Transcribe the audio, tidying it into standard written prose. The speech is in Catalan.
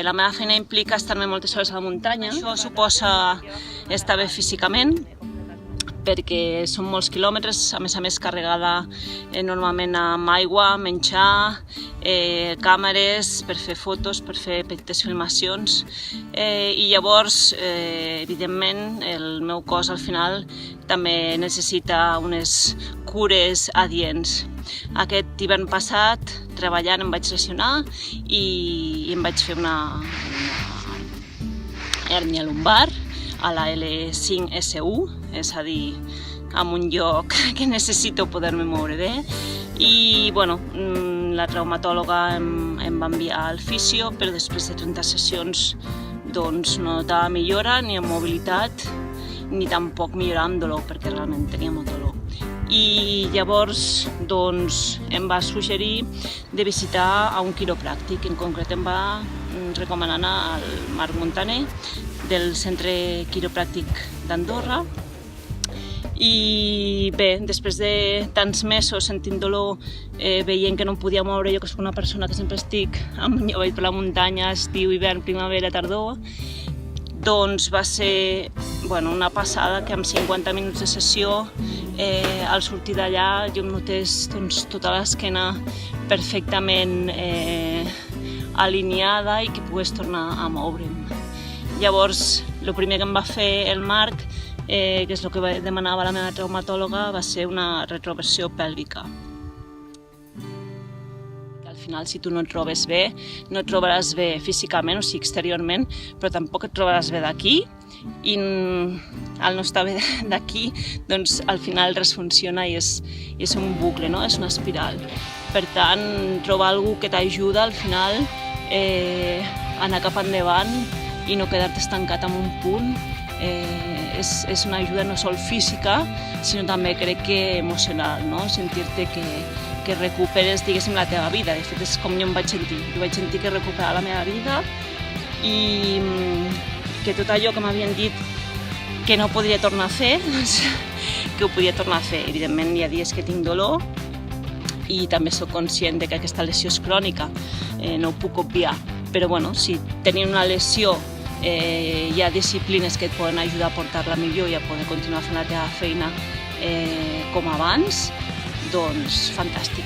La meva feina implica estar-me moltes hores a la muntanya. Això suposa estar bé físicament, perquè són molts quilòmetres, a més carregada normalment amb aigua, menjar, càmeres per fer fotos, per fer petites filmacions, i llavors, evidentment, el meu cos al final també necessita unes cures adients. Aquest hivern passat, treballant, em vaig lesionar i em vaig fer una hèrnia lumbar a la L5-S1, és a dir, en un lloc que necessito poder-me moure bé. I bueno, la traumatòloga em va enviar al fisio, però després de 30 sessions doncs, no notava millora ni en mobilitat ni tampoc millorava amb dolor, perquè realment tenia molt dolor. I llavors doncs, em va suggerir de visitar a un quiropràctic. En concret em va recomanar anar al Marc Montaner del Centre Quiropràctic d'Andorra. I bé, després de tants mesos sentint dolor, veient que no em podia moure, jo que soc una persona que sempre estic amunt per la muntanya, estiu, hivern, primavera, tardor, doncs va ser una passada que amb 50 minuts de sessió, al sortir d'allà, jo em notés tota l'esquena perfectament alineada i que pogués tornar a moure'm. Llavors, el primer que em va fer el Marc, que és el que demanava la meva traumatòloga, va ser una retroversió pèlvica. Al final, si tu no et trobes bé, no et trobaràs bé físicament, o sigui, exteriorment, però tampoc et trobaràs bé d'aquí, i al no estar bé d'aquí, doncs al final res funciona i és un bucle, no? És una espiral. Per tant, trobar algú que t'ajuda al final a anar cap endavant i no quedar-te estancat en un punt, és una ajuda no sol física, sinó també crec que emocional, no? Sentir-te que recuperes, diguéssim, la teva vida. De fet, és com jo em vaig sentir. Jo vaig sentir que recuperava la meva vida i que tot allò que m'havien dit que no podria tornar a fer, doncs, que ho podia tornar a fer. Evidentment, hi ha dies que tinc dolor i també sóc conscient que aquesta lesió és crònica, no ho puc obviar. Però bueno, si tenint una lesió hi ha disciplines que et poden ajudar a portar-la millor i a poder continuar fent la teva feina com abans, doncs fantàstic.